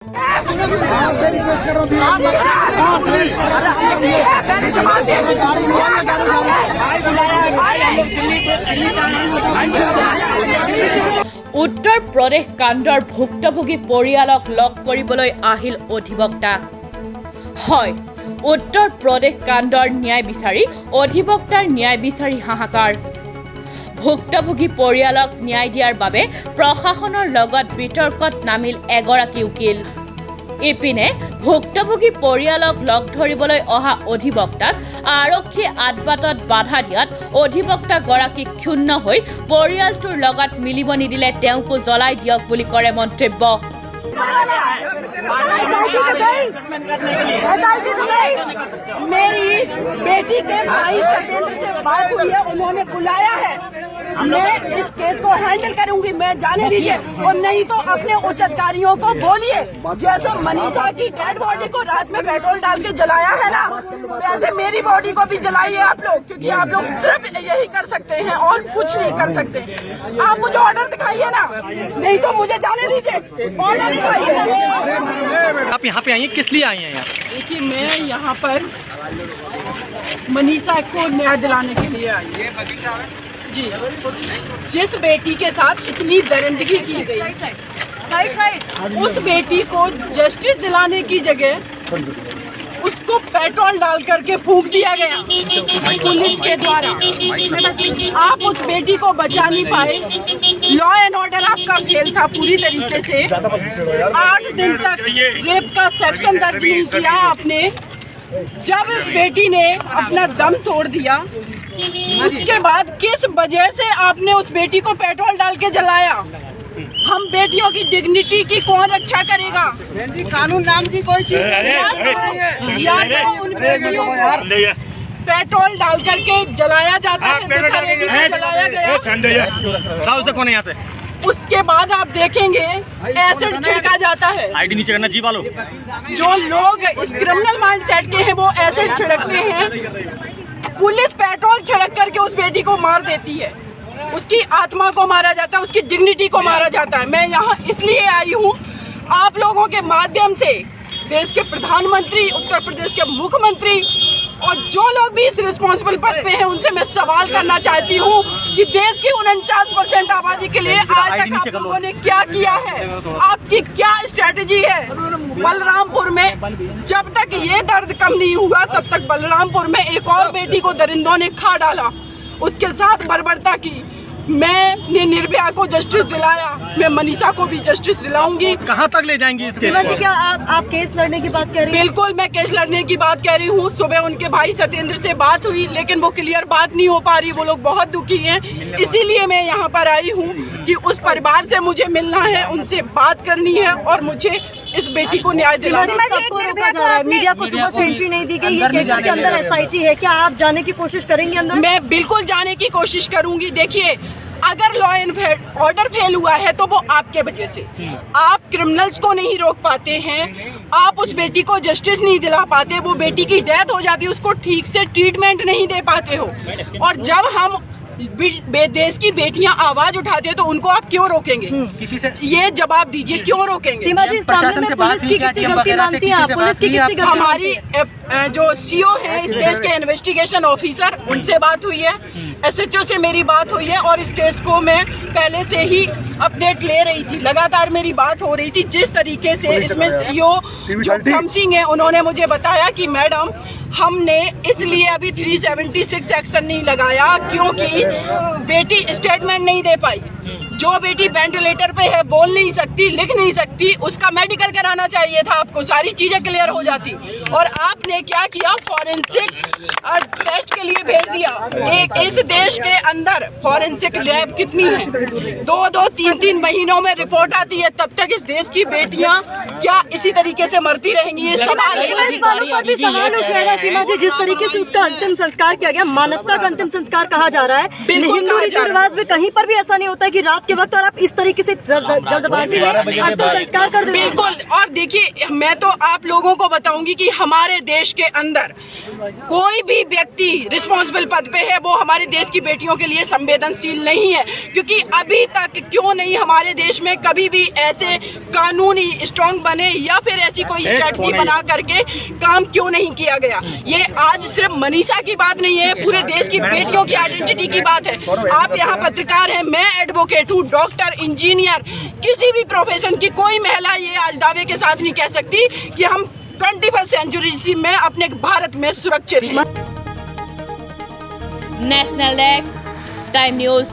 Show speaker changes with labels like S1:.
S1: उत्तर प्रदेश कांडर भुक्तभोगी परियालक लग কৰিবলৈ আহিল অধিবক্তা। হয়, उत्तर प्रदेश कांडर न्याय विचारी অধিবক্তাৰ न्याय विचारी हाहाकार। भुक्तभोगी परियालक न्याय दियार বাবে प्रशासনৰ লগত বিতৰ্কত নামিল এগৰাকী উকিল। ইপিনে ভুক্তভোগী পৰিয়ালক লগ ধৰিবলৈ অহা অধিবক্তাক আৰক্ষীয়ে আদবাটত বাধা দিয়াত অধিবক্তাগৰাকী ক্ষুণ্ণ হৈ পৰিয়ালটোৰ লগত মিলিব নিদিলে তেওঁকো জ্বলাই দিয়ক বুলি কৰে মন্তব্য।
S2: मेरी बेटी के भाई सत्येंद्र से बात हुई है, उन्होंने बुलाया है। मैं इस केस को हैंडल करूंगी, मैं जाने दीजिए, और नहीं तो अपने उच्च अधिकारियों को बोलिए। जैसे मनीषा की डेड बॉडी को रात में पेट्रोल डाल के जलाया है ना, वैसे मेरी बॉडी को भी जलाइए आप लोग, क्योंकि आप लोग सिर्फ यही कर सकते हैं और कुछ नहीं कर सकते। आप मुझे ऑर्डर दिखाइए ना, नहीं तो मुझे जाने दीजिए, ऑर्डर दिखाइए।
S3: आप यहाँ पे आई हैं, किस लिए आई हैं यहाँ?
S2: देखिए, मैं यहाँ पर मनीषा को न्याय दिलाने के लिए आई जी। जिस बेटी के साथ इतनी दरिंदगी की गई, उस बेटी को जस्टिस दिलाने की जगह उसको पेट्रोल डाल करके फूंक दिया गया पुलिस के द्वारा। आप उस बेटी को बचा नहीं पाए। लॉ एंड ऑर्डर आपका फेल था पूरी तरीके से। 8 दिन तक रेप का सेक्शन दर्ज नहीं किया आपने। जब इस बेटी ने अपना दम तोड़ दिया, उसके बाद किस वजह से आपने उस बेटी को पेट्रोल डाल के जलाया? हम बेटियों की डिग्निटी की कौन रक्षा करेगा?
S4: कानून नाम की कोई चीज
S2: या तो उन बेटियों को पेट्रोल डाल करके जलाया जाता है, जलाया गया।
S3: कौन है यहाँ से?
S2: उसके बाद आप देखेंगे एसिड छिड़का जाता है।
S3: आईडी नीचे करना जी वालों।
S2: जो लोग इस क्रिमिनल माइंडसेट के हैं वो एसिड छिड़कते हैं। पुलिस पेट्रोल छिड़क करके उस बेटी को मार देती है, उसकी आत्मा को मारा जाता है, उसकी डिग्निटी को मारा जाता है। मैं यहाँ इसलिए आई हूँ, आप लोगों के माध्यम से देश के प्रधानमंत्री, उत्तर प्रदेश के मुख्यमंत्री और जो लोग भी इस रिस्पॉन्सिबल पद पे हैं, उनसे मैं सवाल करना चाहती हूँ कि देश की 49% आबादी के लिए आज तक आप लोगों ने क्या किया है? आपकी क्या स्ट्रेटेजी है? बलरामपुर में जब तक ये दर्द कम नहीं हुआ, तब तक बलरामपुर में एक और बेटी को दरिंदों ने खा डाला, उसके साथ बर्बरता की। मैंने निर्भया को जस्टिस दिलाया, मैं मनीषा को भी जस्टिस दिलाऊंगी।
S3: कहाँ तक ले जाएंगी इस केस को?
S5: क्या आप केस लड़ने की बात कर रही हैं?
S2: बिल्कुल, मैं केस लड़ने की बात कह रही हूँ। सुबह उनके भाई सत्येंद्र से बात हुई, लेकिन वो क्लियर बात नहीं हो पा रही। वो लोग बहुत दुखी हैं, इसीलिए मैं यहाँ पर आई हूँ कि उस परिवार से मुझे मिलना है, उनसे बात करनी है और मुझे इस बेटी को न्याय दिलाना है।
S5: मीडिया को सुबह से एंट्री नहीं दी गई है, के अंदर एसआईटी है, क्या आप जाने की कोशिश करेंगे अंदर?
S2: मैं बिल्कुल जाने की कोशिश करूंगी। देखिए, अगर लॉ एंड ऑर्डर फेल हुआ है तो वो आपके वजह से। आप क्रिमिनल्स को नहीं रोक पाते हैं, आप उस बेटी को जस्टिस नहीं दिला पाते, वो बेटी की डेथ हो जाती है, उसको ठीक से ट्रीटमेंट नहीं दे पाते हो। और जब हम देश की बेटियां आवाज उठाते हैं तो उनको आप क्यों रोकेंगे?
S3: किसी से
S2: ये जवाब दीजिए, क्यों रोकेंगे?
S5: सीमा जी, इस मामले में पुलिस की कितनी गलती मानती हैं आप? पुलिस की कितनी गलती?
S2: हमारी जो सीओ है इस केस के इन्वेस्टिगेशन ऑफिसर, उनसे बात हुई है, एसएचओ से मेरी बात हुई है, और इस केस को मैं पहले से ही अपडेट ले रही थी, लगातार मेरी बात हो रही थी। जिस तरीके से इसमें सीओ जो खम सिंह है, उन्होंने मुझे बताया कि मैडम हमने इसलिए अभी 376 एक्शन नहीं लगाया क्योंकि बेटी स्टेटमेंट नहीं दे पाई। जो बेटी वेंटिलेटर पे है, बोल नहीं सकती, लिख नहीं सकती, उसका मेडिकल कराना चाहिए था आपको, सारी चीजें क्लियर हो जाती। और आपने क्या किया? फॉरेंसिक टेस्ट के लिए भेज दिया। एक इस देश के अंदर फॉरेंसिक लैब कितनी है? 2-2, 3-3 महीनों में रिपोर्ट आती है। तब तक इस देश की बेटियां क्या इसी तरीके से मरती रहेंगी? ये सवाल है।
S5: सवाल उठेगा सीमा जी, जिस तरीके से उसका अंतिम संस्कार किया गया, मानवता का अंतिम संस्कार कहा जा रहा है। हिंदू रीति रिवाज में कहीं पर भी ऐसा नहीं होता है कि रात के वक्त और आप इस तरीके से जल्दबाजी में अंतिम संस्कार कर देते हैं।
S2: बिल्कुल। और देखिए, मैं तो आप लोगों को बताऊंगी कि हमारे देश के अंदर कोई भी व्यक्ति रिस्पॉन्सिबल पद पे है वो हमारे देश की बेटियों के लिए संवेदनशील नहीं है, क्योंकि अभी तक क्यों नहीं हमारे देश में कभी भी ऐसे कानूनी स्ट्रांग बने या फिर ऐसी कोई स्ट्रेटजी बना करके काम क्यों नहीं किया गया। ये आज सिर्फ मनीषा की बात नहीं है, पूरे देश की बेटियों की आइडेंटिटी की बात है। आप यहाँ पत्रकार हैं, मैं एडवोकेट हूँ, डॉक्टर, इंजीनियर, किसी भी प्रोफेशन की कोई महिला ये आज दावे के साथ नहीं कह सकती कि हम 21st सेंचुरी में अपने भारत में सुरक्षित हैं।
S1: National desk, time news.